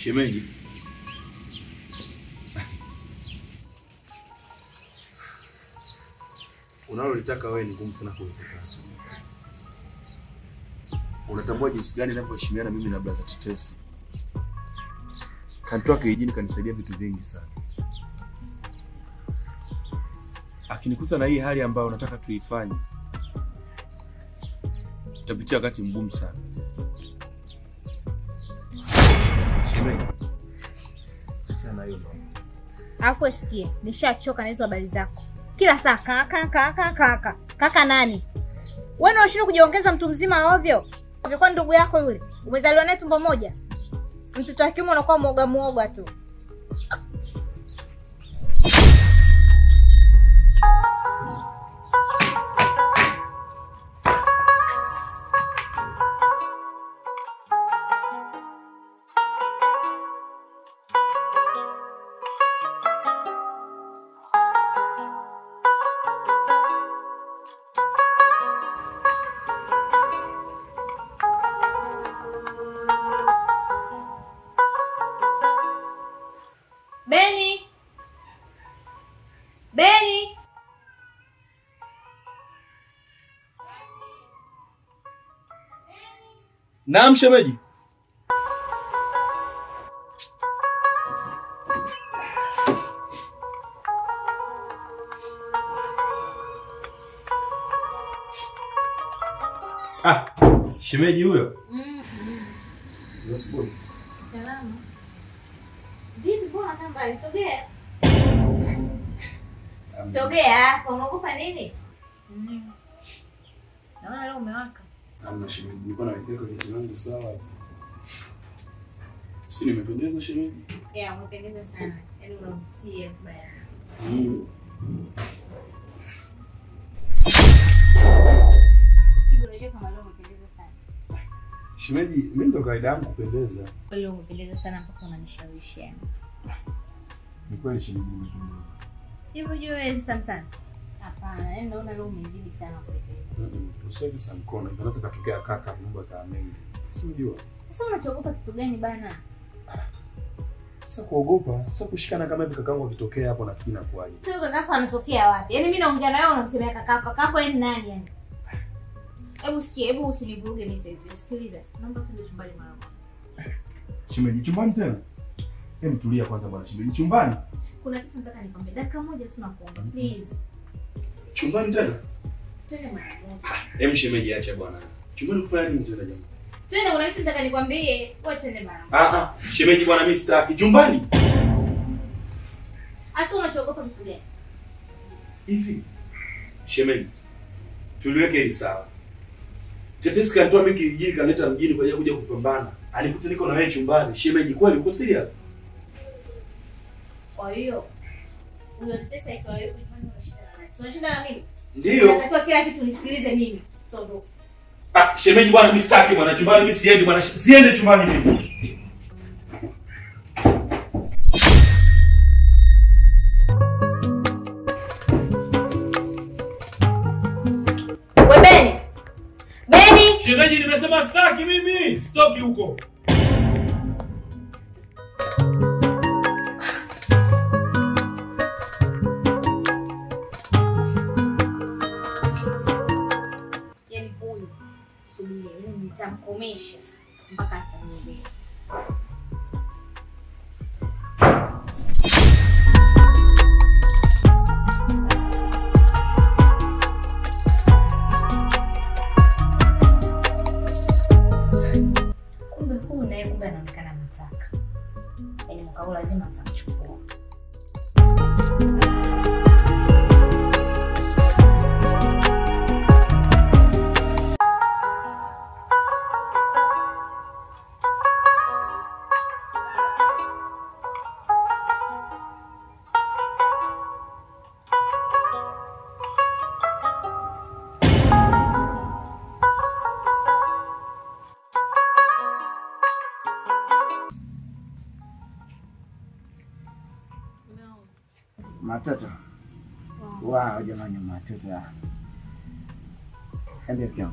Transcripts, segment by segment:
Shemeji. Unalolitaka wewe ni ngumu sana kuwezekana. Unatambua jinsi gani ninavyoheshimiana mimi na brother Tetesi. Kanitoa kijijini kanisaidia vitu vingi sana. Akinikuta na hii hali ambayo unataka tuifanye, tutapitia wakati mgumu sana. Shemeji. Acha na hiyo mama. Alafu sikia, nishachoka na hizo habari zako. Kila saa kaka nani? Wewe unashindwa kujiongeza mtu mzima ovyo. Kwa ndugu yako yule, umezaliwa naye tumbo moja. Mtoto wa kiume unakuwa muoga tu. Beni. Naam shemeji. Shemeji huyo? Zasubiri. Salama. Vipi bwana kamba sogea? Sogea, unaogopa nini? Naona leo umewaka. Hamna shemeji, nilikuwa naweka vitu vangu sawa. Si nimependeza shemeji? Yeah, umependeza sana. Yaani unavutia baya. Hivi unajua kama leo umependeza sana. Shemeji, mimi ndo kawaida yangu kupendeza. Leo umependeza sana mpaka unanishawishi yani. Ni kweli shemeji nimependeza. Hivyo jua wewe sana. Hapana, yaani naona leo umezidi sana kupendeza. Usiwe sana mkono, inaweza katokea kaka nyumba kama mengi. Si unajua? Sasa unachogopa kitu gani bana? Sasa kuogopa, sasa kushikana kama hivi kakangu akitokea hapo nafikiri nakuaje. Sio kakako anatokea wapi? Yaani mimi naongea na wewe unamsemea kakako. Kakako yeye nani yani? Hebu sikia, hebu usinivuruge mimi sasa. Sikiliza. Naomba tuende chumbani mara moja. Shemeji, chumbani tena? Hebu tulia kwanza bwana shemeji. Chumbani? Kuna kitu nataka nikwambie. Dakika moja tu nakuomba, please. Chumbani tena? Twende mara moja. Hebu shemeji acha bwana. Chumbani kufanya nini tena jamaa? Twende, kuna kitu nataka nikwambie. Wewe twende mara moja. Shemeji bwana mimi sitaki. Chumbani? Asa unachogopa kitu gani? Hivi. Shemeji. Tuliweke hili sawa. Tetesi kanitoa mimi kijijini kanileta mjini kwa ajili ya kuja kupambana. Alikuta niko na wewe chumbani. Shemeji kweli uko serious? Kwa hiyo unatesa ikawa hiyo unashinda na nani? Unashinda na mimi? Ndio. Nataka kila kitu nisikilize mimi. Tondo. Shemeji bwana mimi sitaki bwana chumbani mimi siendi bwana. Siende chumbani mimi. Beni! Shemeji nimesema sitaki mimi. Stoki huko. Yaani huyu subiri, mimi nitamkomesha mpaka atanielewe. Kumbe anaonekana mtaka. Yaani mkao lazima atamchukua. Matoto. Wow, jamani matoto. Ambia kion.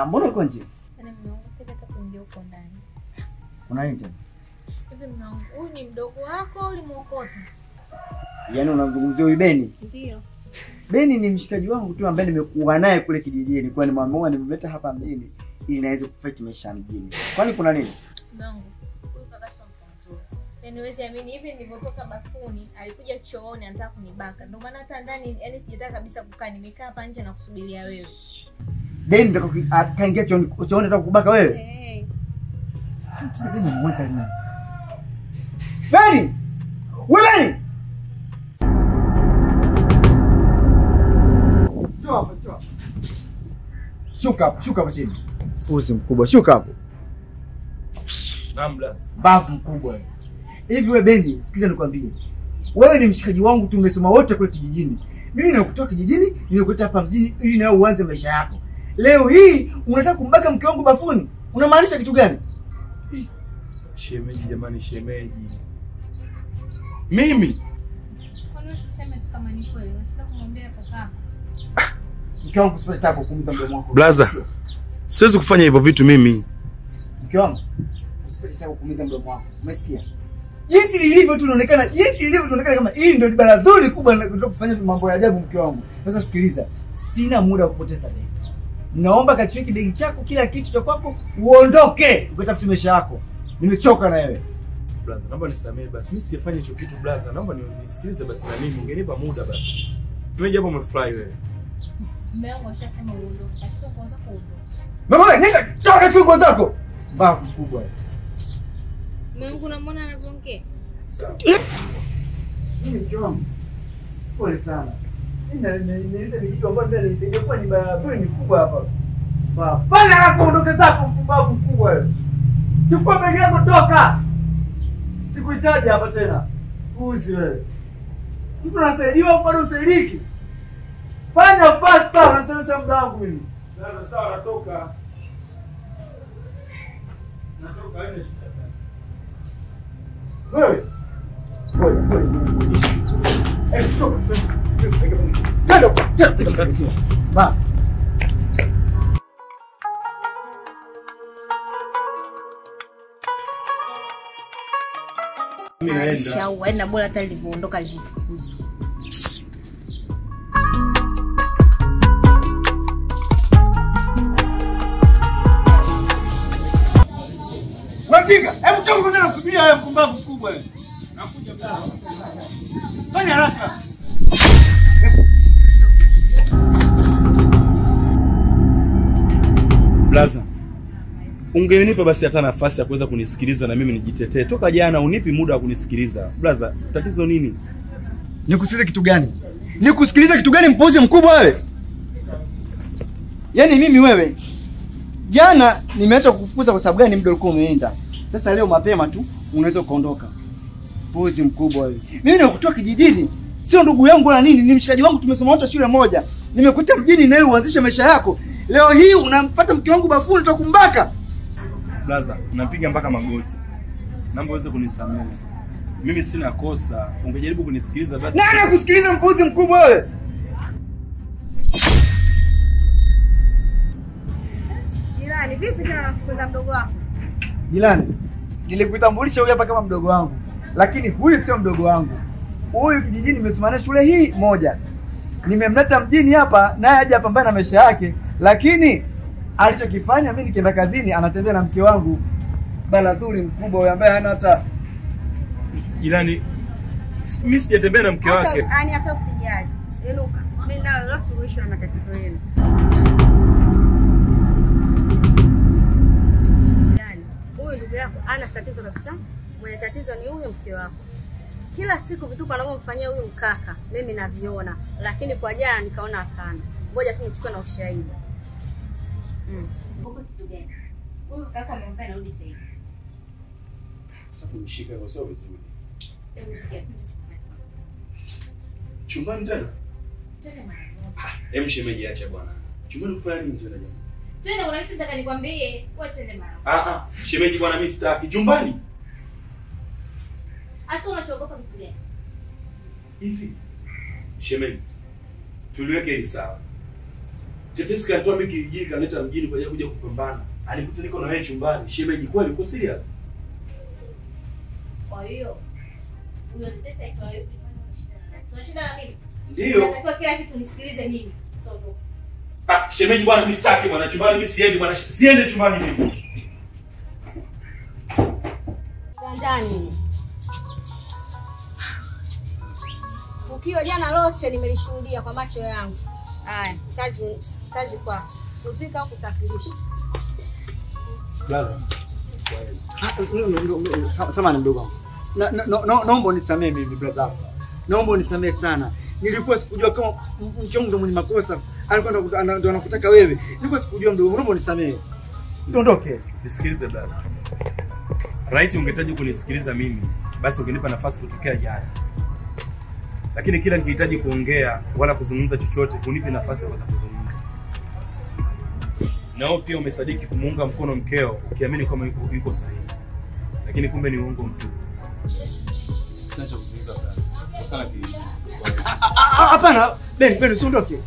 Mbona uko nje? Yaani mmeongea hata kuingia huko ndani. Una nini tena? Hivi mwanangu, huyu ni mdogo wako ulimuokota? Yaani unamzungumzia huyu Beni? Ndio. Beni ni mshikaji wangu tu ambaye nimekuwa naye kule kijijini. Kwa ni mama nimemleta hapa mjini ili naweze kufight maisha mjini. Kwani kuna nini? Mwanangu, huyu kaka sio mzuri. Yaani huwezi amini hivi nilipotoka bafuni, alikuja chooni anataka kunibaka. Ndio maana hata ndani yaani sijataka kabisa kukaa, nimekaa hapa nje na kusubiria wewe. Beni ndio kaingia chooni nataka kubaka wewe? Eh. Beni mmoja ni. Beni! Wewe! Shuka hapo chini. Uzi mkubwa, shuka hapo. Naam blaza. Bavu mkubwa. Hivi wewe Beni, sikiza nikwambie. Wewe ni mshikaji wangu, tumesoma wote kule kijijini. Mimi nimekutoa kijijini, nimekuta hapa mjini ili nawe uanze maisha yako. Leo hii unataka kumbaka mke wangu bafuni? Unamaanisha kitu gani? Shemeji jamani, shemeji. Mimi Kwa nini usiseme tu kama ni kweli? Unataka kumwambia kaka? Mke wangu sipati tabu kuumiza mdomo wako. blaza, siwezi kufanya hivyo vitu mimi. Mke wangu usipati tabu kuumiza mdomo wako. Umesikia? Jinsi lilivyo tu tunaonekana kama hili ndio bara nzuri kubwa na kufanya mambo ya ajabu mke wangu. Sasa sikiliza, sina muda wa kupoteza Beni. Naomba kachukue kibegi chako, kila kitu cha kwako, uondoke, ukatafutie maisha yako. Nimechoka na wewe. Blaza, naomba nisamehe basi. Mimi sifanye hicho kitu blaza. Naomba nisikilize basi na mimi. Ungenipa muda basi. Tumeje hapo umefurahi wewe. Mume wangu ashasema uondoke. Achukua nguo zako uondoke. Mama, nenda toka chukua nguo zako. Bafu kubwa. Mume wangu unamwona anavyoongea? Sawa. Mimi mke wangu. Pole sana. Nenda vijitu ambavyo ndio nisaidia kwa ni barabara ni kubwa hapa. Pale hapo ondoke zako mpumbavu mkubwa wewe. Chukua begi yako toka. Sikuhitaji hapa tena. Uzi wewe. Mtu anasaidiwa au bado usaidiki? Fanya fast sana, unachelewesha muda wangu mimi. Blaza, sawa natoka. Natoka haina shida. Wewe. Wewe. Stop. Kado. Ba. Mimi naenda. Shaua, yaani bora hata alivyoondoka alivyofukuzwa. Wajinga, hebu toka kwenda kusubiria wewe mpumbavu mkubwa wewe. Nakuja baba. Fanya haraka. Blaza, ungenipa basi hata nafasi ya kuweza kunisikiliza na mimi nijitetee. Toka jana unipi muda wa kunisikiliza. Blaza, tatizo nini? Nikusikilize kitu gani? Nikusikilize kitu gani mpuzi mkubwa wewe? Yaani mimi wewe jana nimeacha kukufukuza kwa sababu gani muda ulikuwa umeenda. Sasa leo mapema tu unaweza kuondoka. Mpuzi mkubwa wewe. Mimi nakutoa kijijini. Sio ndugu yangu wala nini, ni mshikaji wangu, tumesoma wote shule moja. Nimekuta mjini nawe uanzishe maisha yako. Leo hii unampata mke wangu bafuni utakumbaka. Blaza, unapiga mpaka magoti. Naomba uweze kunisamehe. Mimi sina kosa. Ungejaribu kunisikiliza basi. Nani akusikiliza mpuzi mkubwa wewe? Jirani, vipi tena nafukuza mdogo wako? Jirani, nilikutambulisha huyu hapa kama mdogo wangu. Lakini huyu sio mdogo wangu. Huyu kijijini nimesomana shule hii moja. Nimemleta mjini hapa naye aje apambane na maisha yake. Lakini alichokifanya mimi nikienda kazini anatembea na mke wangu. Bala dhuri mkubwa huyu ambaye hana hata Jirani, mimi sijatembea na mke wake. Hata usijali. Eluka, mimi nalo suluhisho na matatizo yenu. Jirani, huyu ndugu yako ana tatizo kabisa. Mwenye tatizo ni huyu mke wako. Kila siku vituko anavyomfanyia huyu mkaka mimi naviona, lakini kwa jana nikaona hapana. Ngoja tu nichukue na ushahidi. Uko kitu gani? Huyu kaka amempa na rudi sasa. Sasa kunishika kwa sababu vizuri. Hebu sikia tu. Chumbani tena? Twende mara. Hem shemeji acha bwana. Chumbani kufanya nini tena jamani? Twende, kuna kitu nataka nikwambie. Wewe twende mara. Shemeji bwana mimi sitaki. Chumbani? Asa unachogopa kitu gani? Hivi. Shemeji. Tuliweke hili sawa. Tetesi kanitoa mimi kijiji kanileta mjini kwa ajili kuja kupambana. Alikuta niko na wewe chumbani. Shemeji kweli uko serious? Kwa hiyo huyo tetesi akiwa yupi tunashinda na mimi. Ndio. Unatakiwa kila kitu nisikilize mimi. Toto. Shemeji bwana, mimi sitaki bwana, chumbani mimi siendi bwana, siende chumbani mimi. Ndani. Ukio jana lote nimelishuhudia kwa macho yangu. Haya, kazi kwa kuzika au kusafirisha. Blaza. Samahani mdogo. Naomba unisamee mimi brother. Naomba unisamee sana. Nilikuwa sikujua kama mke wangu ndo mwenye makosa. Alikuwa ndo anakutaka wewe. Nilikuwa sikujua mdogo. Naomba unisamee. Tuondoke. Nisikilize blaza. Right, ungehitaji kunisikiliza mimi, basi ungenipa nafasi kutokea jana. Lakini kila nikihitaji kuongea wala kuzungumza chochote, unipe nafasi kwa kuzungumza. Nao pia umesadiki kumuunga mkono mkeo ukiamini kama yuko sahihi. Lakini kumbe ni uongo mtupu. Sasa kuzungumza blaza. Sana kile. Hapana, Ben usiondoke.